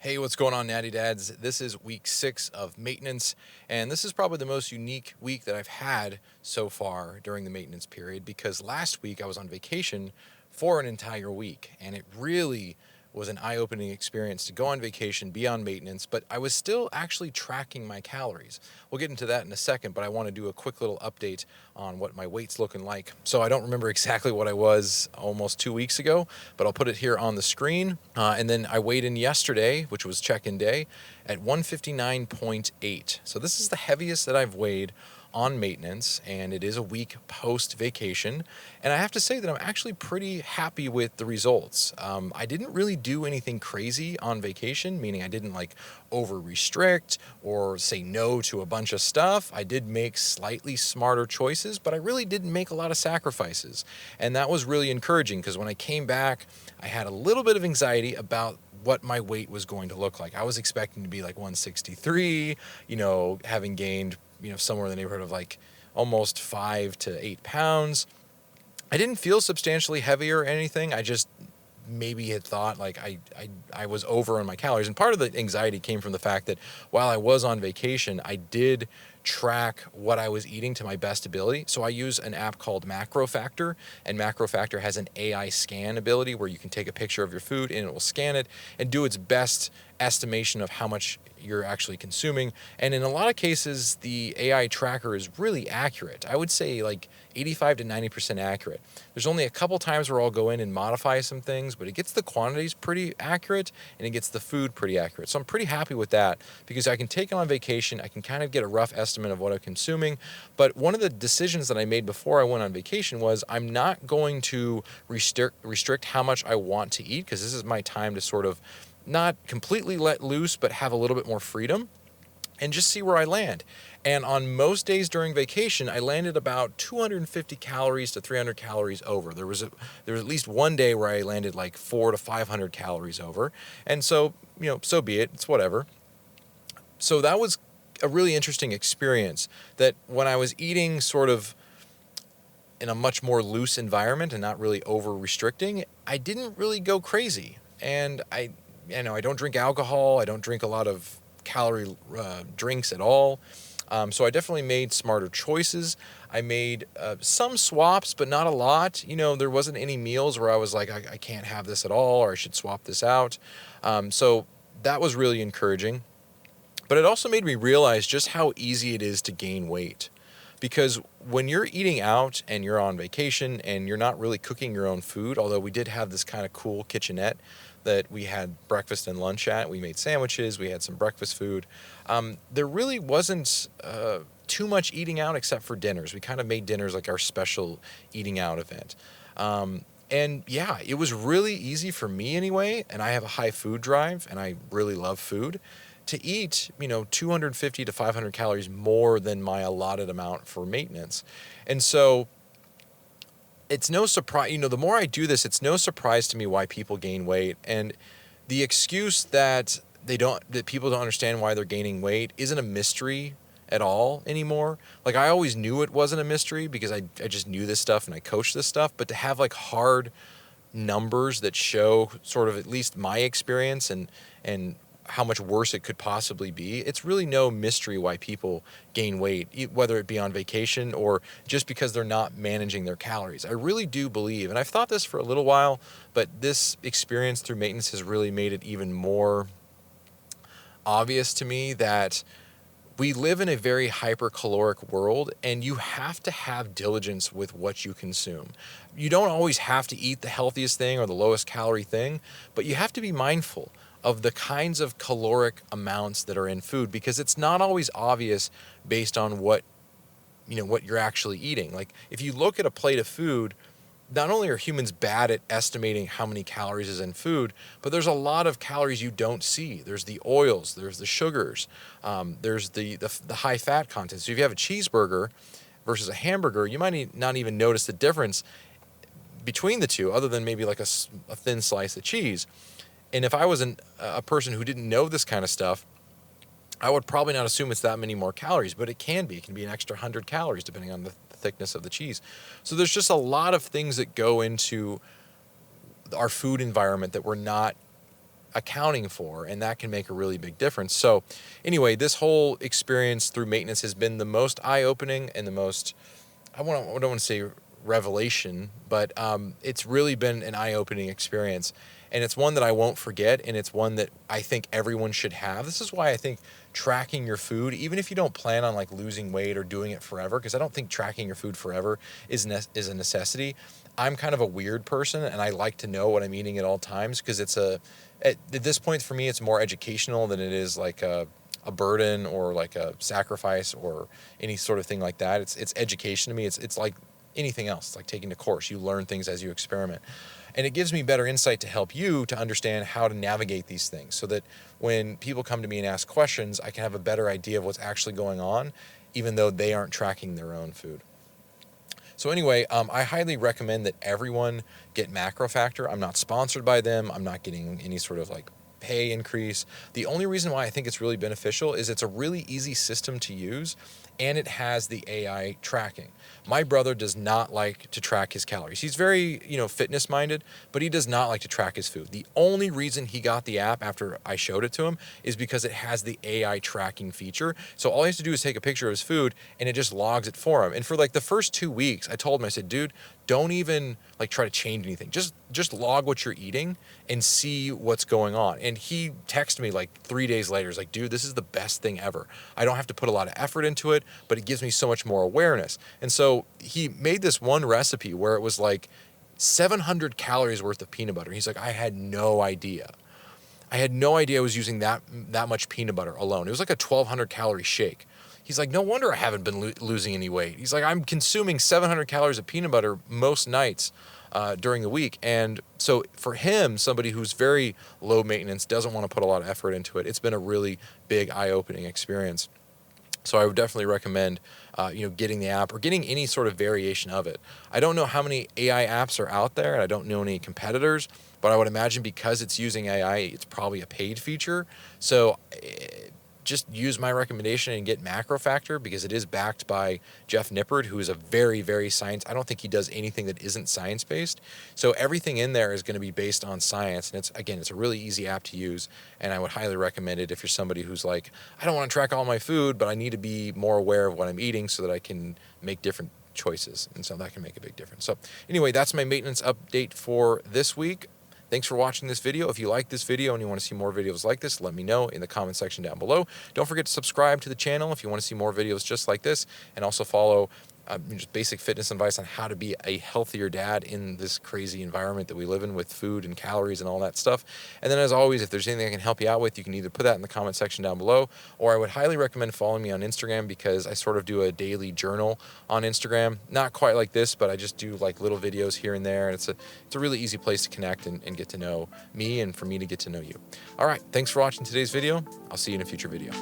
Hey, what's going on, Natty Dads? This is week 6 of maintenance, and this is probably the most unique week that I've had so far during the maintenance period because last week I was on vacation for an entire week, and it really was an eye-opening experience to go on vacation, be on maintenance, but I was still actually tracking my calories. We'll get into that in a second, but I want to do a quick little update on what my weight's looking like. So I don't remember exactly what I was almost 2 weeks ago, but I'll put it here on the screen. And then I weighed in yesterday, which was check-in day, at 159.8. So this is the heaviest that I've weighed on maintenance, and it is a week post vacation. And I have to say that I'm actually pretty happy with the results. I didn't really do anything crazy on vacation, meaning I didn't like over restrict or say no to a bunch of stuff. I did make slightly smarter choices, but I really didn't make a lot of sacrifices. And that was really encouraging because when I came back, I had a little bit of anxiety about what my weight was going to look like. I was expecting to be like 163, having gained somewhere in the neighborhood of like almost 5 to 8 pounds. I didn't feel substantially heavier or anything. I just maybe had thought like I was over on my calories. And part of the anxiety came from the fact that while I was on vacation, I did track what I was eating to my best ability. So I use an app called MacroFactor, and MacroFactor has an AI scan ability where you can take a picture of your food and it will scan it and do its best estimation of how much you're actually consuming. And in a lot of cases, the AI tracker is really accurate. I would say like 85 to 90% accurate. There's only a couple times where I'll go in and modify some things, but it gets the quantities pretty accurate and it gets the food pretty accurate. So I'm pretty happy with that because I can take it on vacation. I can kind of get a rough estimate of what I'm consuming. But one of the decisions that I made before I went on vacation was I'm not going to restrict how much I want to eat because this is my time to sort of not completely let loose, but have a little bit more freedom and just see where I land. And on most days during vacation, I landed about 250 calories to 300 calories over. There was at least one day where I landed like 400 to 500 calories over. And so, so be it. It's whatever. So that was a really interesting experience that when I was eating sort of in a much more loose environment and not really over restricting, I didn't really go crazy. And I don't drink alcohol. I don't drink a lot of calorie drinks at all. So I definitely made smarter choices. I made some swaps, but not a lot. There wasn't any meals where I was like, I can't have this at all, or I should swap this out. So that was really encouraging. But it also made me realize just how easy it is to gain weight. Because when you're eating out and you're on vacation and you're not really cooking your own food, although we did have this kind of cool kitchenette that we had breakfast and lunch at. We made sandwiches, we had some breakfast food. There really wasn't too much eating out except for dinners. We kind of made dinners like our special eating out event. And yeah, it was really easy for me anyway, and I have a high food drive and I really love food, to eat, 250 to 500 calories more than my allotted amount for maintenance. And so it's no surprise, the more I do this, it's no surprise to me why people gain weight. And the excuse that people don't understand why they're gaining weight isn't a mystery at all anymore. Like I always knew it wasn't a mystery because I just knew this stuff and I coached this stuff, but to have like hard numbers that show sort of at least my experience and how much worse it could possibly be, it's really no mystery why people gain weight, whether it be on vacation or just because they're not managing their calories. I really do believe, and I've thought this for a little while, but this experience through maintenance has really made it even more obvious to me that we live in a very hypercaloric world, and you have to have diligence with what you consume. You don't always have to eat the healthiest thing or the lowest calorie thing, but you have to be mindful of the kinds of caloric amounts that are in food because it's not always obvious based on what you're actually eating. Like if you look at a plate of food, not only are humans bad at estimating how many calories is in food, but there's a lot of calories you don't see. There's the oils, there's the sugars, there's the high fat content. So if you have a cheeseburger versus a hamburger, you might not even notice the difference between the two other than maybe like a thin slice of cheese. And if I was a person who didn't know this kind of stuff, I would probably not assume it's that many more calories, but it can be. It can be an extra 100 calories depending on the thickness of the cheese. So there's just a lot of things that go into our food environment that we're not accounting for, and that can make a really big difference. So anyway, this whole experience through maintenance has been the most eye-opening and the most, I don't want to say revelation, but it's really been an eye-opening experience. And it's one that I won't forget, and it's one that I think everyone should have. This is why I think tracking your food, even if you don't plan on like losing weight or doing it forever, because I don't think tracking your food forever is a necessity. I'm kind of a weird person, and I like to know what I'm eating at all times, because at this point for me, it's more educational than it is like a burden or like a sacrifice or any sort of thing like that. It's education to me. It's like anything else. It's like taking a course. You learn things as you experiment. And it gives me better insight to help you to understand how to navigate these things, so that when people come to me and ask questions, I can have a better idea of what's actually going on, even though they aren't tracking their own food. So anyway, I highly recommend that everyone get MacroFactor. I'm not sponsored by them. I'm not getting any sort of like pay increase. The only reason why I think it's really beneficial is it's a really easy system to use, and it has the AI tracking. My brother does not like to track his calories. He's very, fitness minded, but he does not like to track his food. The only reason he got the app after I showed it to him is because it has the AI tracking feature. So all he has to do is take a picture of his food, and it just logs it for him. And for like the first 2 weeks, I told him, I said, dude, don't even like try to change anything. Just log what you're eating and see what's going on. And he texted me like 3 days later. He's like, dude, this is the best thing ever. I don't have to put a lot of effort into it, but it gives me so much more awareness. And so he made this one recipe where it was like 700 calories worth of peanut butter. He's like, I had no idea. I was using that much peanut butter alone. It was like a 1,200 calorie shake. He's like, no wonder I haven't been losing any weight. He's like, I'm consuming 700 calories of peanut butter most nights during the week. And so for him, somebody who's very low maintenance, doesn't want to put a lot of effort into it, it's been a really big eye-opening experience. So I would definitely recommend, getting the app or getting any sort of variation of it. I don't know how many AI apps are out there, and I don't know any competitors, but I would imagine because it's using AI, it's probably a paid feature. So just use my recommendation and get MacroFactor, because it is backed by Jeff Nippard, who is a very, very science. I don't think he does anything that isn't science-based. So everything in there is going to be based on science. And it's a really easy app to use. And I would highly recommend it if you're somebody who's like, I don't want to track all my food, but I need to be more aware of what I'm eating so that I can make different choices. And so that can make a big difference. So anyway, that's my maintenance update for this week. Thanks for watching this video. If you like this video and you want to see more videos like this, let me know in the comment section down below. Don't forget to subscribe to the channel if you want to see more videos just like this, and also follow just basic fitness advice on how to be a healthier dad in this crazy environment that we live in with food and calories and all that stuff. And then as always, if there's anything I can help you out with, you can either put that in the comment section down below, or I would highly recommend following me on Instagram, because I sort of do a daily journal on Instagram. Not quite like this, but I just do like little videos here and there. And it's a really easy place to connect and get to know me, and for me to get to know you. All right, thanks for watching today's video. I'll see you in a future video.